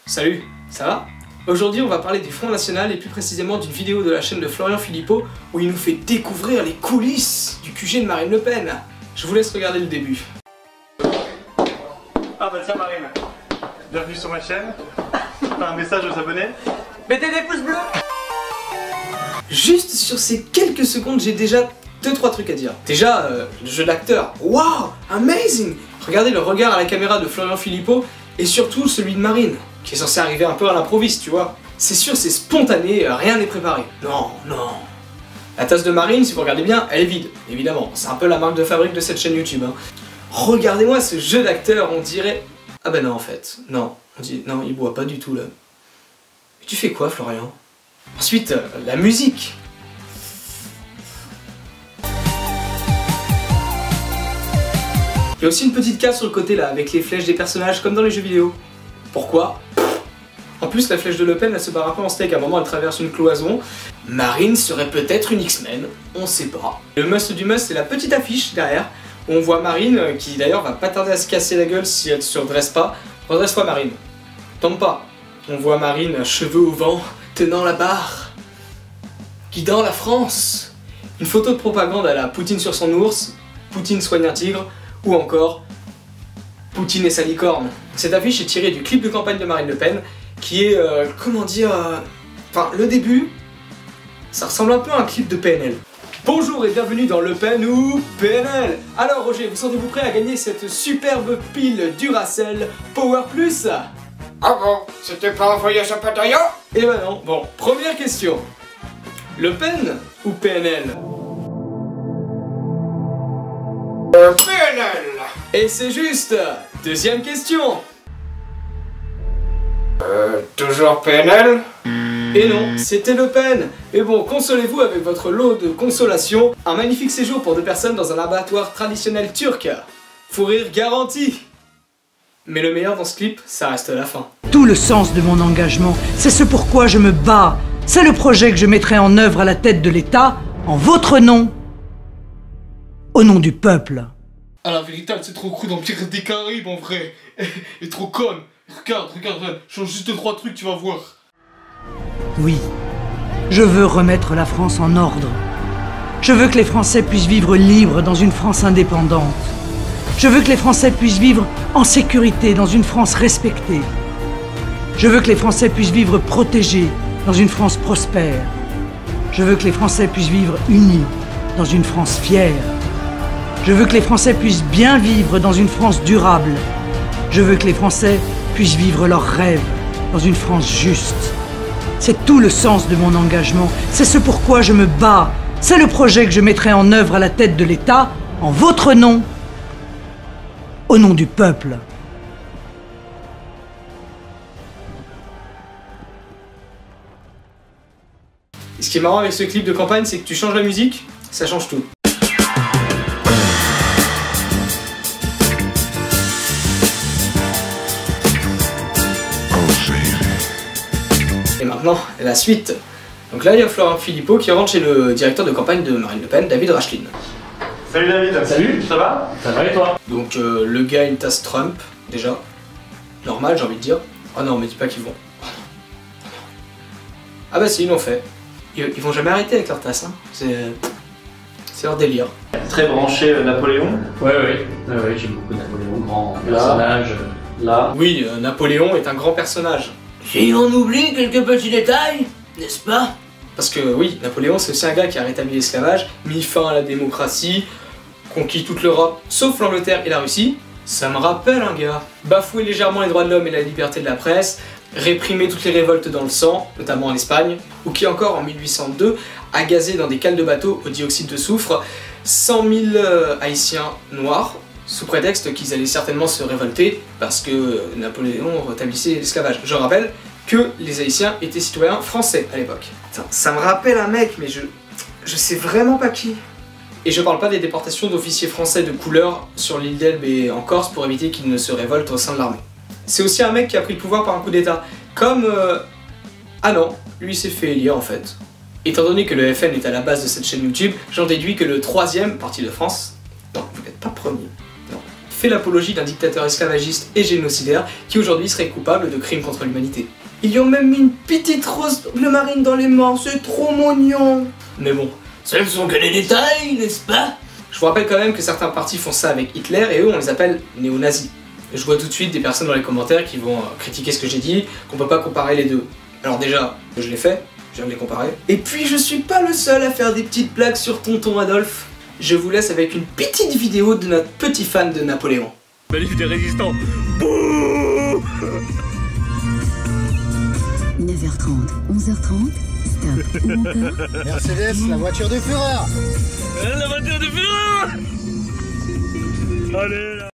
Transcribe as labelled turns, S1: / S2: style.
S1: Salut, ça va? Aujourd'hui on va parler du Front National et plus précisément d'une vidéo de la chaîne de Florian Philippot où il nous fait découvrir les coulisses du QG de Marine Le Pen. Je vous laisse regarder le début.
S2: Ah bah tiens Marine, bienvenue sur ma chaîne. T'as un message aux abonnés?
S3: Mettez des pouces bleus.
S1: Juste sur ces quelques secondes j'ai déjà 2-3 trucs à dire. Déjà, le jeu d'acteur, waouh, amazing! Regardez le regard à la caméra de Florian Philippot et surtout celui de Marine, qui est censé arriver un peu à l'improviste, tu vois. C'est sûr, c'est spontané, rien n'est préparé. Non, non. La tasse de Marine, si vous regardez bien, elle est vide, évidemment. C'est un peu la marque de fabrique de cette chaîne YouTube. Hein. Regardez-moi ce jeu d'acteur, on dirait... Ah ben non, en fait, non. On dit, non, il boit pas du tout, là. Et tu fais quoi, Florian? Ensuite, la musique. Il y a aussi une petite case sur le côté là, avec les flèches des personnages comme dans les jeux vidéo. Pourquoi? En plus, la flèche de Le Pen, elle se barre un peu en steak, à un moment elle traverse une cloison. Marine serait peut-être une X-Men, on sait pas. Le must du must, c'est la petite affiche derrière, où on voit Marine, qui d'ailleurs va pas tarder à se casser la gueule si elle se redresse pas. Redresse-toi Marine. Tombe pas. On voit Marine, cheveux au vent, tenant la barre, guidant la France. Une photo de propagande à la Poutine sur son ours, Poutine soigne un tigre, ou encore Poutine et sa licorne. Cette affiche est tirée du clip de campagne de Marine Le Pen, qui est, comment dire, enfin le début, ça ressemble un peu à un clip de PNL. Bonjour et bienvenue dans Le Pen ou PNL. Alors Roger, vous sentez-vous prêt à gagner cette superbe pile Duracell Power Plus?
S4: Ah bon, c'était pas un voyage à Pattaya?
S1: Eh ben non. Bon, première question. Le Pen ou PNL?
S4: PNL.
S1: Et c'est juste. Deuxième question.
S4: Toujours PNL?
S1: Et non, c'était Le Pen. Mais bon, consolez-vous avec votre lot de consolation. Un magnifique séjour pour 2 personnes dans un abattoir traditionnel turc. Fou rire garanti. Mais le meilleur dans ce clip, ça reste la fin.
S3: Tout le sens de mon engagement, c'est ce pourquoi je me bats. C'est le projet que je mettrai en œuvre à la tête de l'État, en votre nom, au nom du peuple.
S1: Ah la vérité, c'est trop cru dans Pirates des Caraïbes en vrai. Et trop conne. Regarde, change juste 2-3 trucs, tu vas voir.
S3: Oui, je veux remettre la France en ordre. Je veux que les Français puissent vivre libres dans une France indépendante. Je veux que les Français puissent vivre en sécurité dans une France respectée. Je veux que les Français puissent vivre protégés dans une France prospère. Je veux que les Français puissent vivre unis dans une France fière. Je veux que les Français puissent bien vivre dans une France durable. Je veux que les Français puissent vivre leurs rêves dans une France juste. C'est tout le sens de mon engagement. C'est ce pourquoi je me bats. C'est le projet que je mettrai en œuvre à la tête de l'État, en votre nom, au nom du peuple.
S1: Et ce qui est marrant avec ce clip de campagne, c'est que tu changes la musique, ça change tout. Et maintenant, la suite. Donc là, il y a Florian Philippot qui rentre chez le directeur de campagne de Marine Le Pen, David Rachlin.
S2: Salut David.
S5: Salut.
S2: Ça va?
S5: Ça va et toi?
S1: Donc le gars, il tasse Trump, déjà. Normal, j'ai envie de dire. Oh non, mais dis pas qu'ils vont. Oh non. Ah bah si, ils l'ont fait. Ils vont jamais arrêter avec leur tasse, hein. C'est leur délire.
S2: Très branché Napoléon.
S5: Ouais, j'aime beaucoup Napoléon, grand personnage. Là.
S1: Oui, Napoléon est un grand personnage.
S4: Si on oublie quelques petits détails, n'est-ce pas?
S1: Parce que oui, Napoléon c'est aussi un gars qui a rétabli l'esclavage, mis fin à la démocratie, conquis toute l'Europe, sauf l'Angleterre et la Russie. Ça me rappelle un gars. Bafoué légèrement les droits de l'homme et la liberté de la presse, réprimé toutes les révoltes dans le sang, notamment en Espagne, ou qui encore en 1802 a gazé dans des cales de bateau au dioxyde de soufre 100 000 Haïtiens noirs, sous prétexte qu'ils allaient certainement se révolter parce que Napoléon rétablissait l'esclavage. Je rappelle que les Haïtiens étaient citoyens français à l'époque. Ça me rappelle un mec, mais je sais vraiment pas qui. Et je parle pas des déportations d'officiers français de couleur sur l'île d'Elbe et en Corse pour éviter qu'ils ne se révoltent au sein de l'armée. C'est aussi un mec qui a pris le pouvoir par un coup d'état. Comme... Ah non, lui s'est fait élire en fait. Étant donné que le FN est à la base de cette chaîne YouTube, j'en déduis que le 3e parti de France... Non, vous n'êtes pas premier. Non. fait l'apologie d'un dictateur esclavagiste et génocidaire qui aujourd'hui serait coupable de crimes contre l'humanité. Ils lui ont même mis une petite rose bleu marine dans les mains, c'est trop mignon. Mais bon,
S4: Ce ne sont que des détails, n'est-ce pas?
S1: je vous rappelle quand même que certains partis font ça avec Hitler et eux on les appelle néo-nazis. Je vois tout de suite des personnes dans les commentaires qui vont critiquer ce que j'ai dit, qu'on peut pas comparer les deux. Alors déjà, je l'ai fait, je viens de les comparer. Et puis je suis pas le seul à faire des petites blagues sur tonton Adolphe. Je vous laisse avec une petite vidéo de notre petit fan de Napoléon.
S2: Manif des résistants.
S6: 9h30, 11h30, stop ou encore
S7: Mercedes, la voiture du Führer.
S2: La voiture du Führer. Allez là.